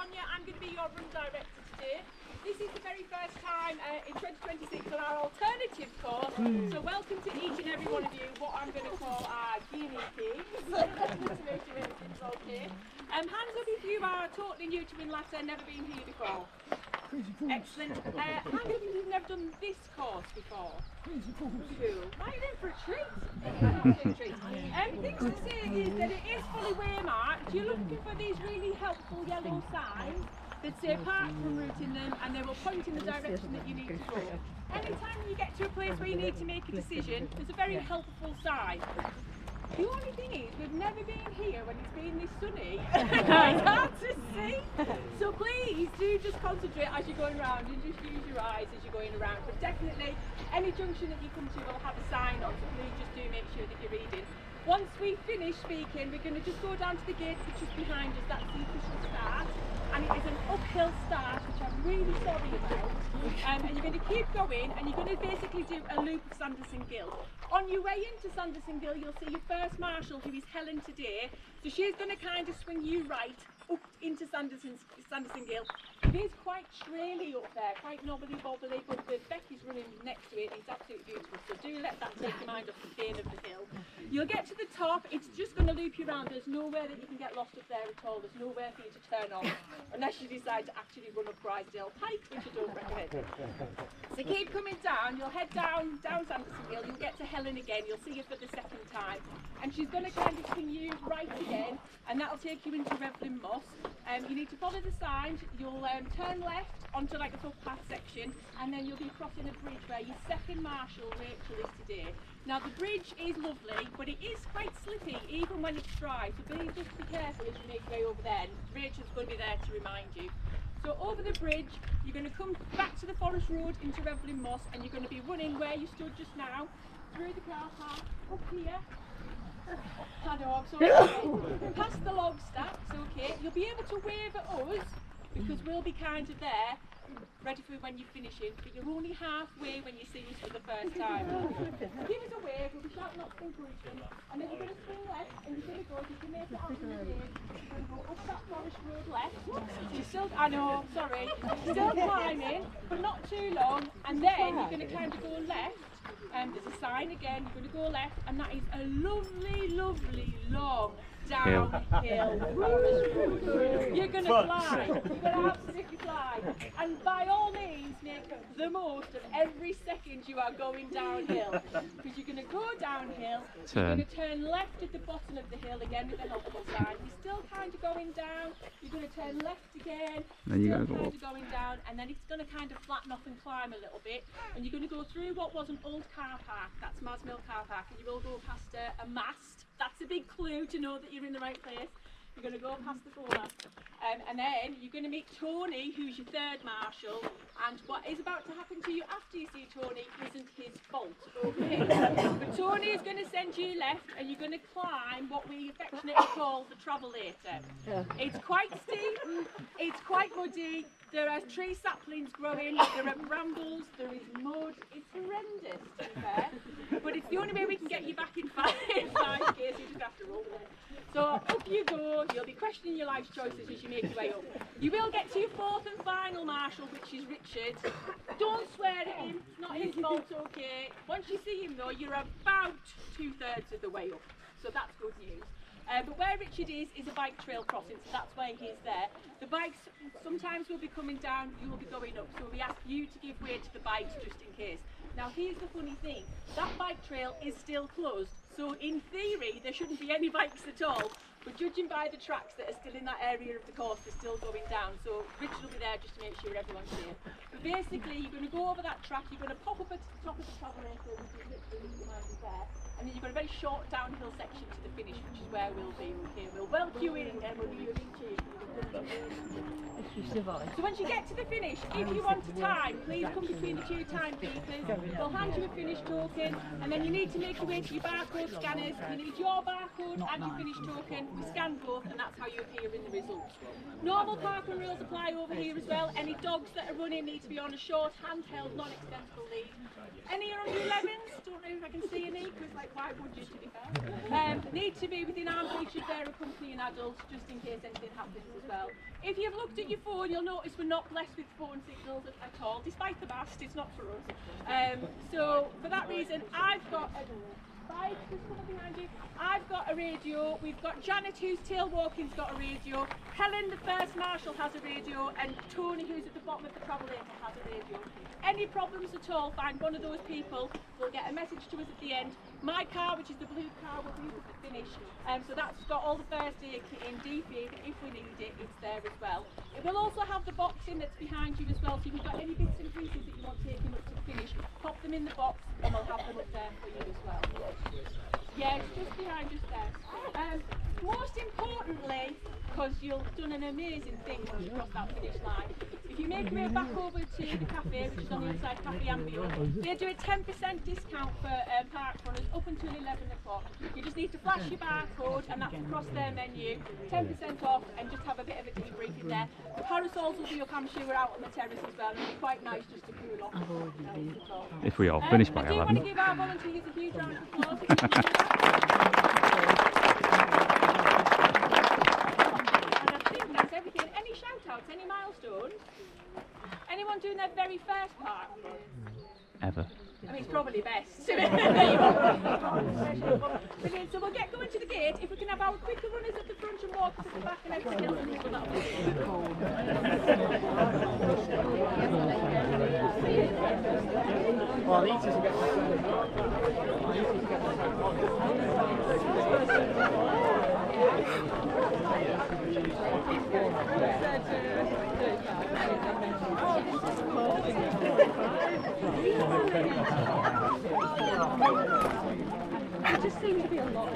Sonia. I'm going to be your run director today. This is the very first time in 2026 on our alternative course. So welcome to each and every one of you, what I'm going to call our guinea pigs. Just to make sure everything's okay. Hands up if you are totally new to Whinlatter, never been here before. Excellent. Hands up if you've never done this course before. Cool. Right then for a treat. Things to say is that it is fully waymarked. You're looking for these really helpful yellow signs that say Parkrun route in them, and they will point in the direction that you need to go. Anytime you get to a place where you need to make a decision, there's a very helpful sign. The only thing is, we've never been here when it's been this sunny. It's hard to see. So please do just concentrate as you're going around and just use your eyes as you're going around. But definitely, any junction that you come to will have a sign on, so please just do make sure that you're reading. Once we finish speaking, we're going to just go down to the gate which is behind us. That's the official start. And it is an uphill start, which I'm really sorry about. And you're going to keep going, and you're going to basically do a loop of Sanderson Gill. On your way into Sanderson Gill, you'll see your first marshal, who is Helen today. So she's going to kind of swing you right up into Sanderson Gill. It is quite traily up there, quite knobbly bobbly, but the Becky's running next to it. It's absolutely beautiful. So do let that take your mind off the pain of the hill. You'll get to the top. It's just going to loop you around. There's nowhere that you can get lost up there at all. There's nowhere for you to turn off, unless you decide to actually run up Grisdale Pike, which I don't recommend. So keep coming down. You'll head down Sanderson Gill. You'll get to Helen again. You'll see her for the second time, and she's going to kind of swing you right again, and that'll take you into Revlin Moss. You need to follow the signs. You'll turn left onto like a footpath section, and then you'll be crossing a bridge where your second marshal, Rachel, is today. Now the bridge is lovely, but it is quite slippy even when it's dry, so just be careful as you make your way over there. And Rachel's going to be there to remind you. So over the bridge, you're going to come back to the forest road into Revlin Moss, and you're going to be running where you stood just now, through the car park, up here. I know, I'm sorry. Past the log stacks, okay. You'll be able to wave at us, because we'll be kind of there, ready for when you're finishing, but you're only halfway when you see us for the first time. Give us a wave, we'll be shouting lots of encouragement, and then you're going to swing left, and you're going to go, you can make it out in the day, you're going to go up that forest road left, so you're still, I know, sorry, still climbing, but not too long, and then you're going to kind of go left. There's a sign again, you're going to go left, and that is a lovely, lovely, long downhill forest road. You're going to fly, you're going to absolutely fly, and by all means make the most of every second you are going downhill, because you're going to go downhill, you're going to turn left at the bottom of the hill again with a helpful sign, you're still kind of going down, you're going to turn left again, still kind of going down, and then it's going to kind of flatten off and climb a little bit, and you're going to go through what was an old car park, that's Mars Mill car park, and you will go past a mast. That's a big clue to know that you're in the right place. You're going to go past the foremast, and then you're going to meet Tony, who's your third marshal, and what is about to happen to you after you see Tony isn't his fault, okay? But Tony is going to send you left, and you're going to climb what we affectionately call the Travelator. It's quite steep, it's quite muddy, there are tree saplings growing, there are brambles, there is mud, it's horrendous to be fair, but it's the only way we can get you back in 5K, so you just have to roll it. So up you go, you'll be questioning your life's choices as you make your way up. You will get to your fourth and final marshal, which is Richard. Don't swear at him, it's not his fault, okay? Once you see him though, you're about 2/3 of the way up, so that's good news. But where Richard is a bike trail crossing, so that's why he's there. The bikes sometimes will be coming down, you will be going up, so we ask you to give way to the bikes just in case. Now here's the funny thing, that bike trail is still closed, so in theory there shouldn't be any bikes at all, but judging by the tracks that are still in that area of the course, they're still going down, so Richard will be there just to make sure everyone's safe. But basically you're going to go over that track, you're going to pop up at the top of the Travelator, which is literally behind you there, and then you've got a very short downhill section to the finish, which is where we'll be, okay? We'll welcome you in and we'll give you a big cheer. So once you get to the finish, if you want a time, please come between the two timekeepers. They'll hand you a finish token, and then you need to make your way to your barcode scanners. You need your barcode barcode and your finish token. We scan both and that's how you appear in the results. Normal parkrun rules apply over here as well. Any dogs that are running need to be on a short, handheld, non-extensible lead. Any under 11s, don't know if I can see any, because like why would you to be fair? Need to be within arm's reach of their accompanying adults, just in case anything happens as well. If you've looked at your phone, you'll notice we're not blessed with phone signals at all, despite the mast, it's not for us. So for that reason, I've got a bike just coming behind you. I've got a radio. We've got Janet, who's tail walking's got a radio. Helen, the first marshal, has a radio, and Tony, who's at the bottom of the Travelator, has a radio. Any problems at all, find one of those people. We'll get a message to us at the end. My car, which is the blue car, will be at the finish. So that's got all the first aid kit in, defibrillator, if we need it, it's there as well. It will also have the box in that's behind you as well, so if you've got any bits and pieces that you want taking up to the finish, pop them in the box and we'll have them up there for you as well. Yeah, it's just behind us there. Most importantly, because you've done an amazing thing when you cross that finish line, if you make your way back over to the cafe, which is on the inside, Cafe Ambio, they do a 10% discount for park runners up until 11 o'clock. You just need to flash your barcode and that's across their menu, 10% off, and just have a bit of a debrief in there. The parasols will be up, I'm sure, out on the terrace as well, and it'll be quite nice just to cool off. If we all finish by 11. I do want to give our volunteers a huge round of applause. Everything. Any shout outs, any milestones? Anyone doing their very first part? Ever. I mean, it's probably best. Brilliant. So we'll get going to the gate. If we can have our quicker runners at the front and walkers at the back and everything else, that'll it just seems to be a lot of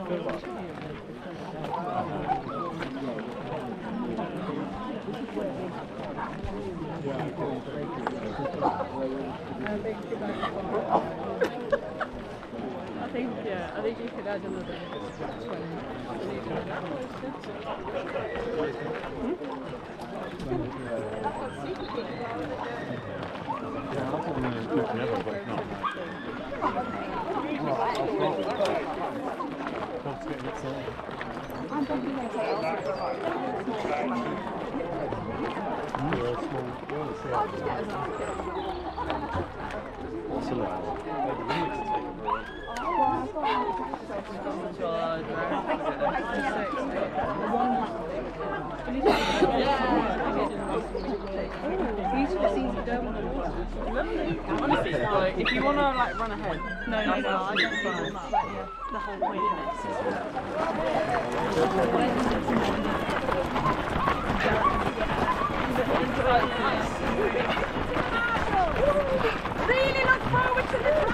I think you could add another 20. Honestly, like, if you want to like run ahead, no, I don't think the whole point really look forward to this.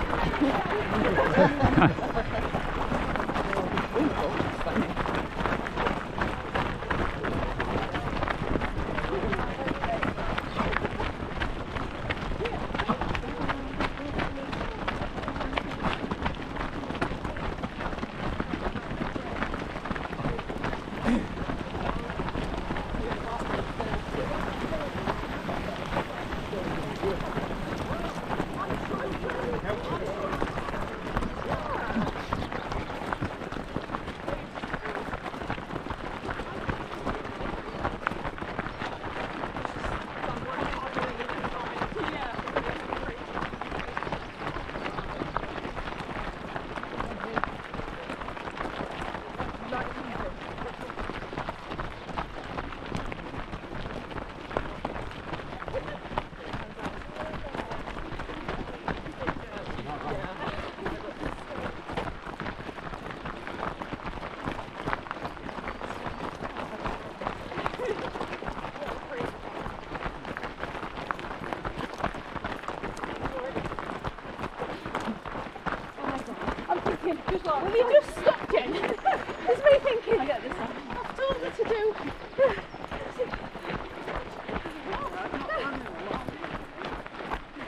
Will you just stop, Jen? It's me thinking. I get this one. I've told you to do.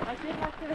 I did have to.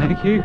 Thank you.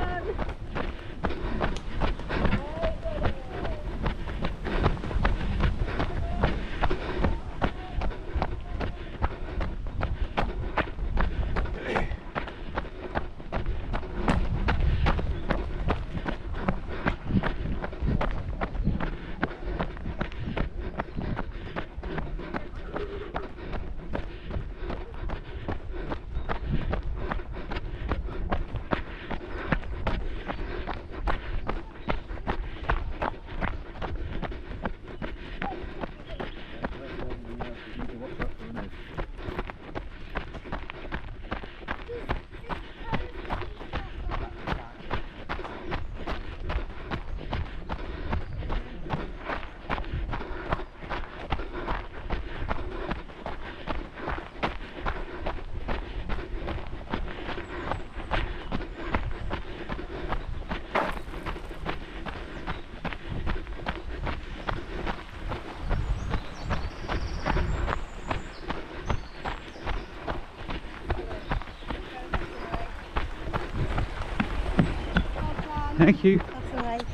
Thank you. That's all right.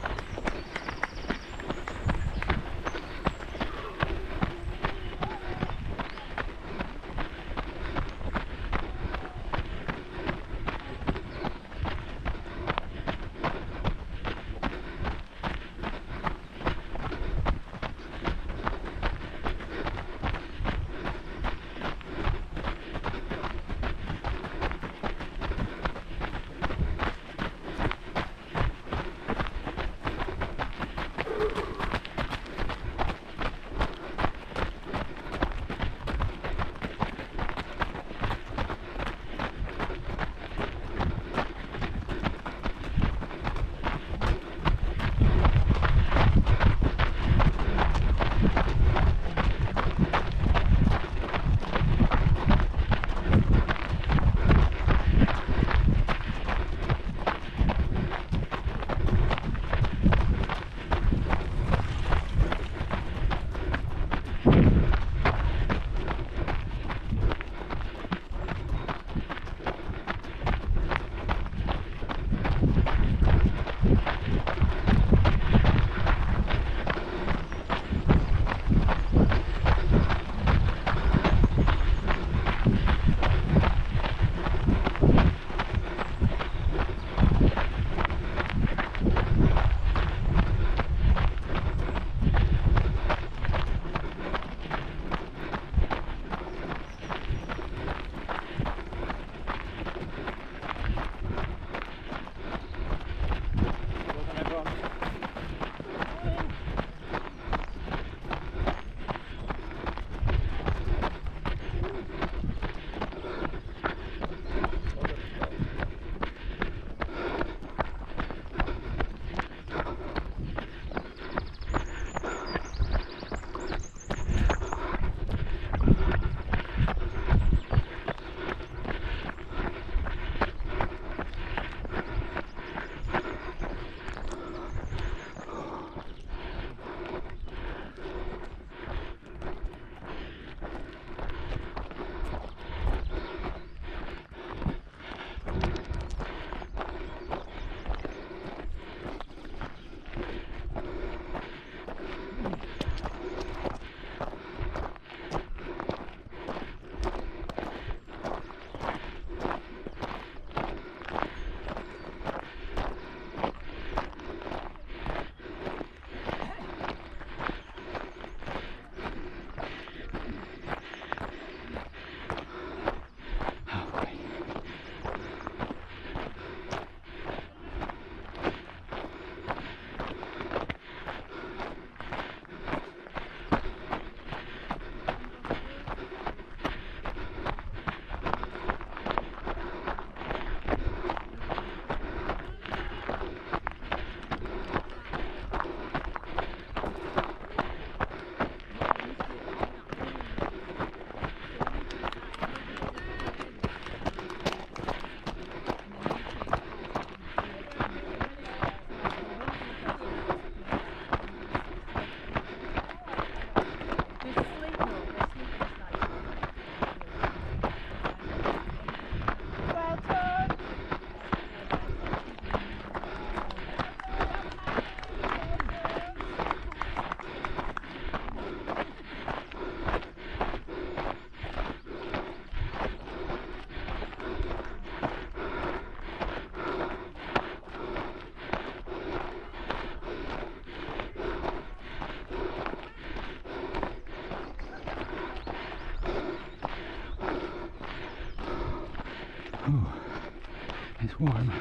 Oh, it's warm.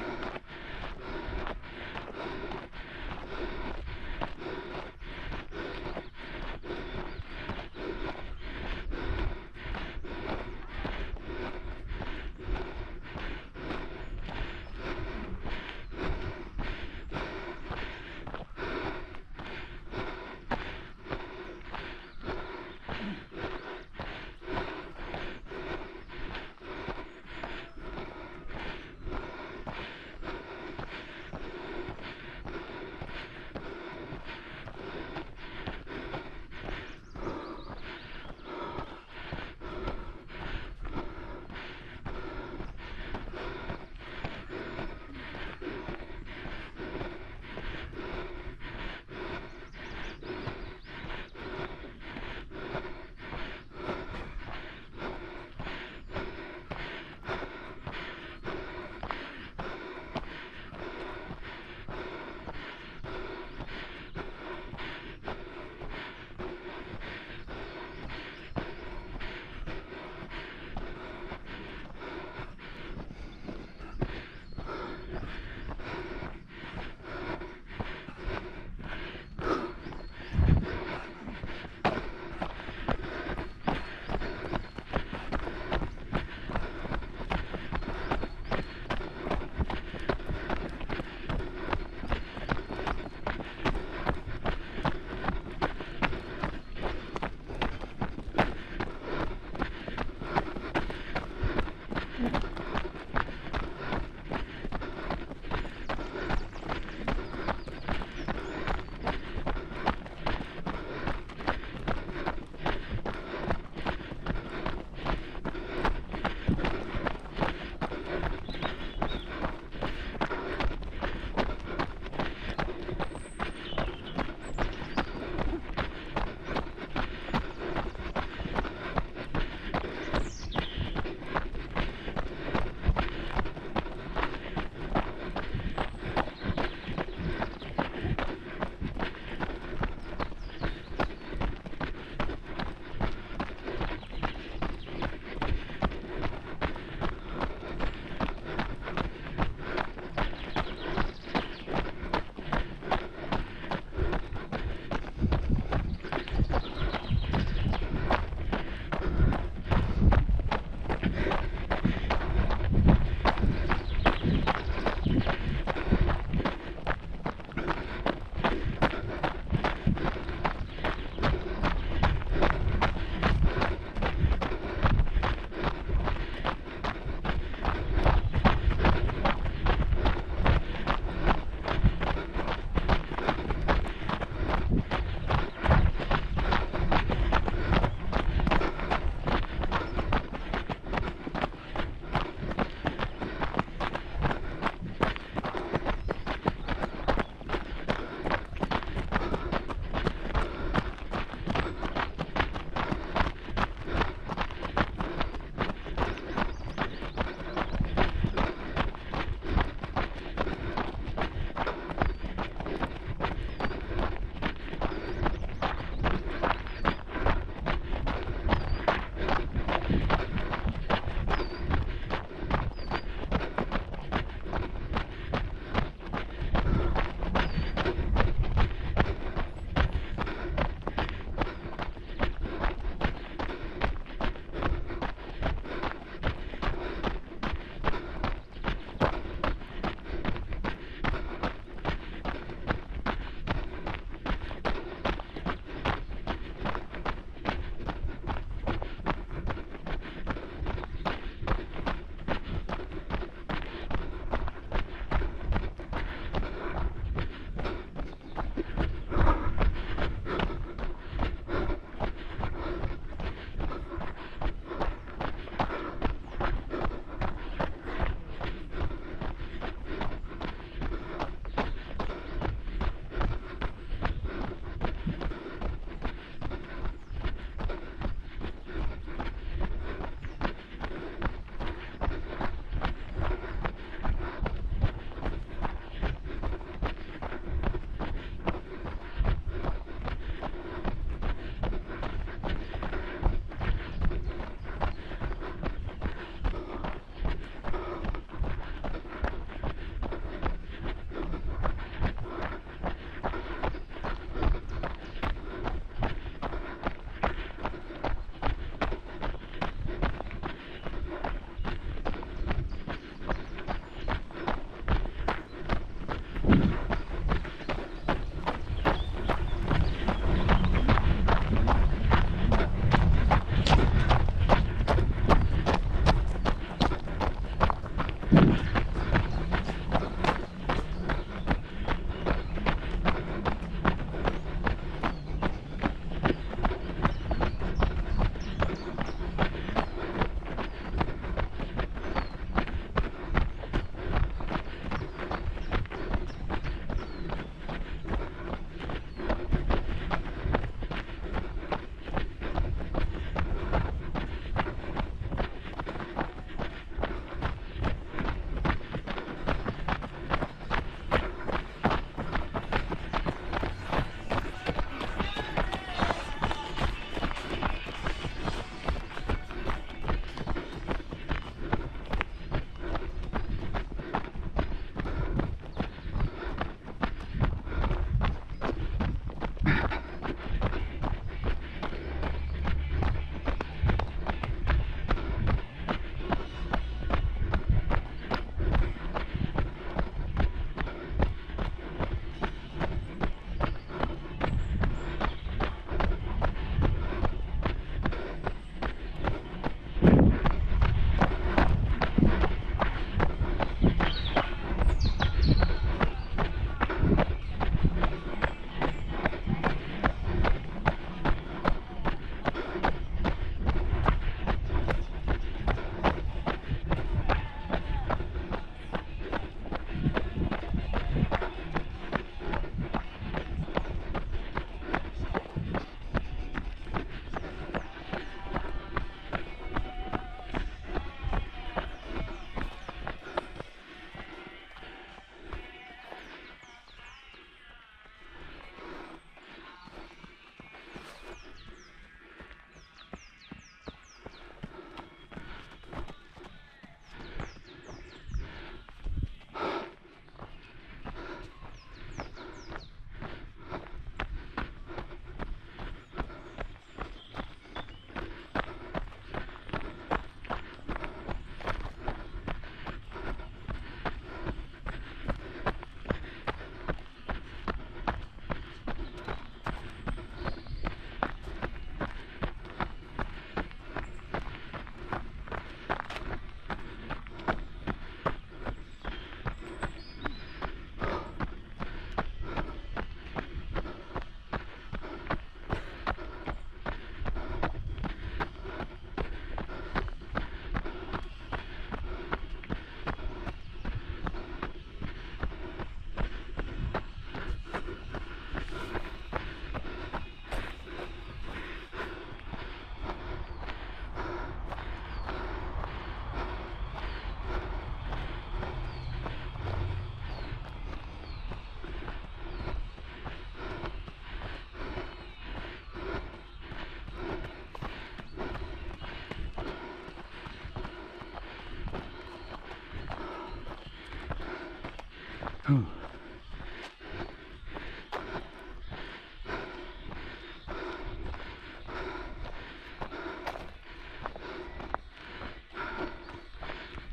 Oh.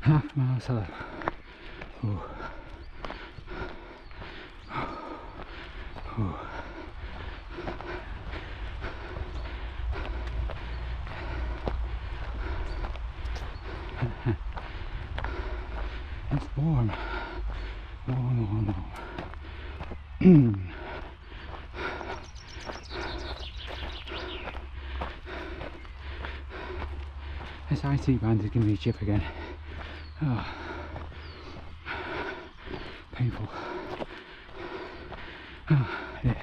Half mile slow. Oh. Oh. It's warm. Warm. This IT band is giving me a chip again. Oh. Painful. Oh, yeah.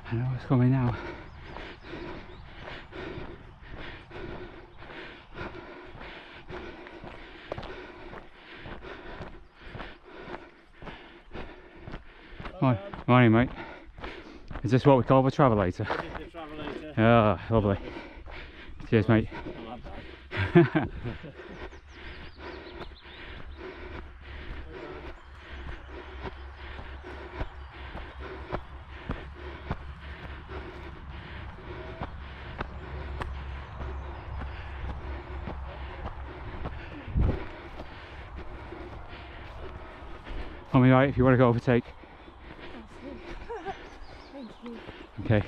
I know what's coming now. Morning, mate. Is this what we call the Travelator? This is the Travelator. Oh, lovely. Cheers, mate. Call me right if you want to go overtake. Thank you. Okay.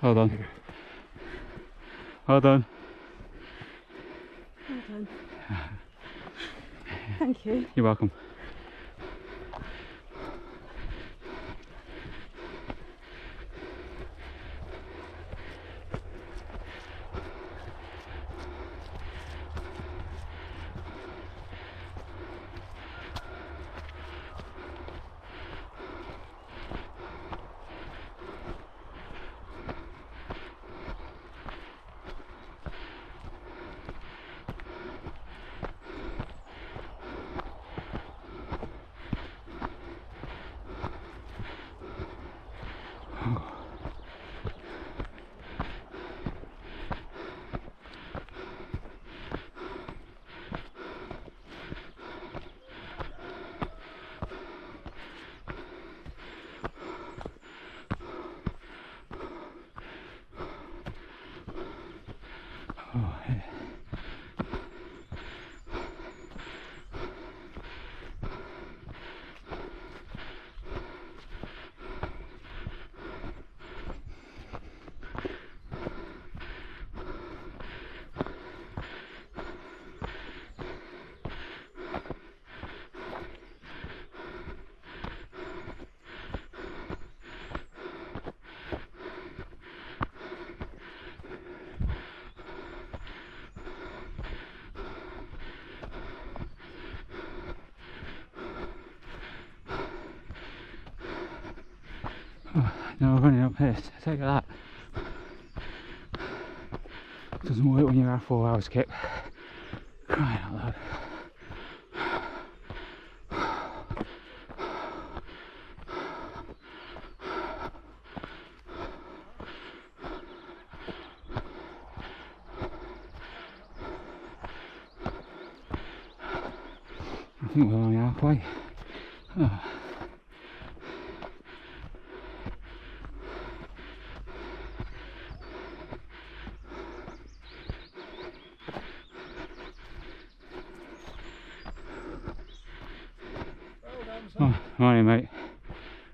Well done. Well done. Well done. Thank you. You're welcome. Oh, no, running up here, take that. Doesn't work when you're at 4 hours kip. Crying out loud. I think we're only halfway. Oh. Oh, morning, mate.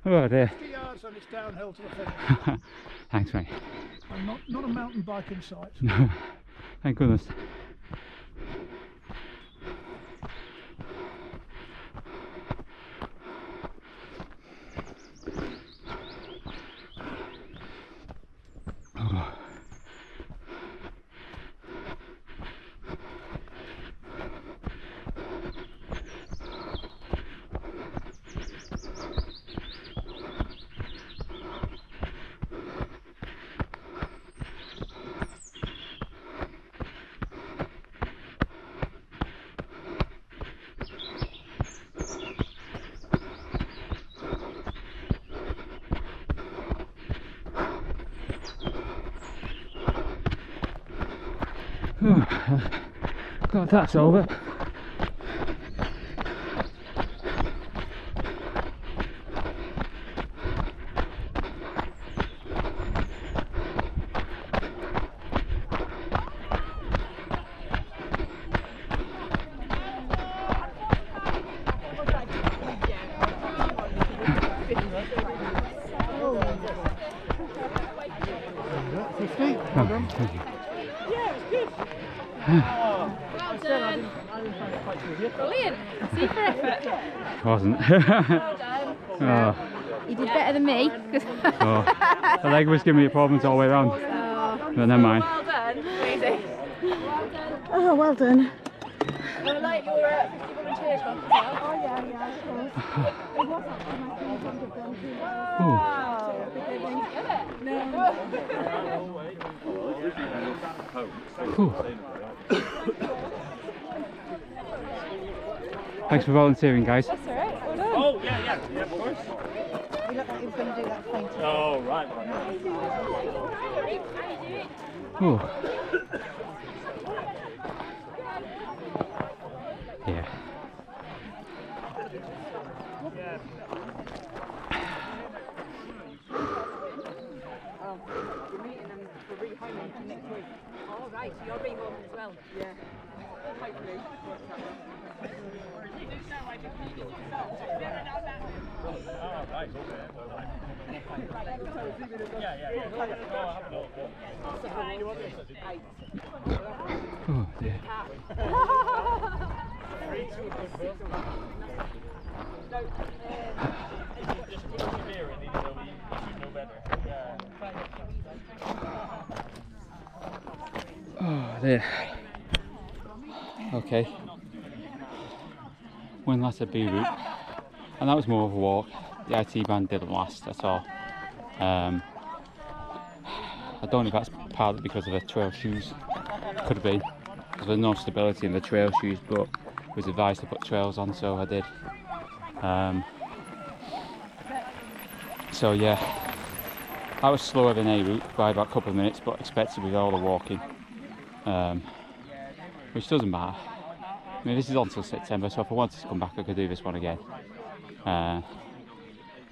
Oh dear. 50 yards and it's downhill to the finish. Thanks, mate. And not a mountain bike in sight. No, thank goodness. Oh. God, that's over. Thank you. Brilliant. See for effort. Wasn't. Oh. You did better than me. Oh. The leg was giving me a problem all the way around. But never mind. Well done. Amazing. Oh, well done. Well, like your 50 volunteers one as well. Oh, yeah, of course. It was actually my 300 one too. Wow. Thanks for volunteering, guys. That's alright. Well done. Oh, yeah, of course. You look like you were going to do that fainting. Oh, right. Ooh. Yeah. You're meeting them for rehoming next week. Oh, right, so you're being home as well. Yeah. Hopefully. Oh, right, okay. Oh dear. Oh dear. Okay. Whinlatter B route, and that was more of a walk. The IT band didn't last at all. I don't know if that's partly because of the trail shoes. Could have been. There's no stability in the trail shoes, but was advised to put trails on, so I did. So yeah, that was slower than A route by about a couple of minutes, but expected with all the walking, which doesn't matter. I mean, this is on till September, so if I wanted to come back I could do this one again.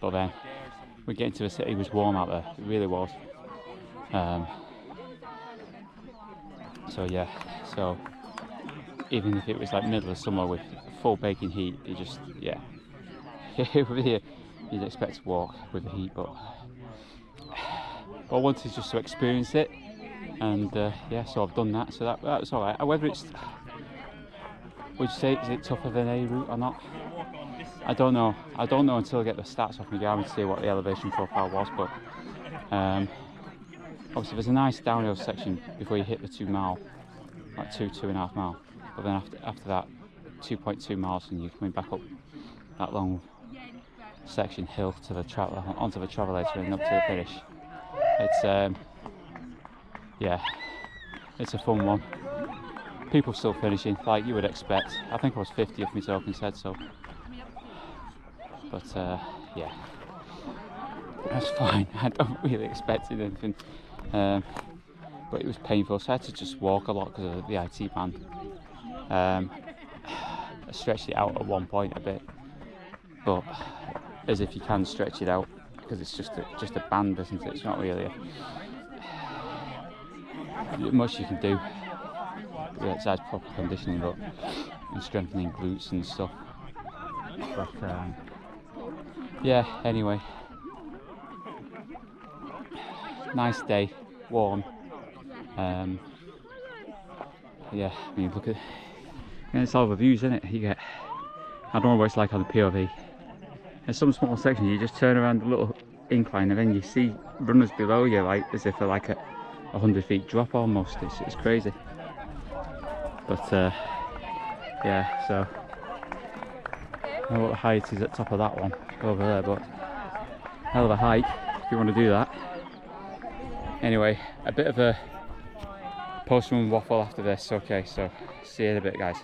But then we get into the city, it was warm out there, it really was. So yeah, so even if it was like middle of summer with full baking heat, it just, yeah, you'd expect to walk with the heat, but I wanted just to experience it, and yeah, so I've done that, so that was alright. Whether it's, would you say, is it tougher than A route or not? I don't know until I get the stats off my Garmin to see what the elevation profile was, but obviously there's a nice downhill section before you hit the 2 mile, like 2.5 mile, but then after that 2.2 miles and you're coming back up that long section hill to the onto the Travelator and up to the finish. It's yeah, it's a fun one. People still finishing like you would expect. I think I was 50th my token said so, but yeah, that's fine. I don't really expect anything, but it was painful, so I had to just walk a lot because of the IT band. I stretched it out at one point a bit, but as if you can stretch it out, because it's just a band, isn't it? It's not really much you can do besides proper conditioning, but and strengthening glutes and stuff. But yeah, anyway, nice day, warm. Yeah, I mean, look at, and it's all the views, isn't it? You get, I don't know what it's like on the POV. There's some small sections you just turn around a little incline and then you see runners below you, like as if they're like a 100 feet drop almost. It's crazy. But yeah, so I don't know what the height is at top of that one over there, but hell of a hike if you want to do that. Anyway, a bit of a post-run waffle after this. Okay, so see you in a bit, guys.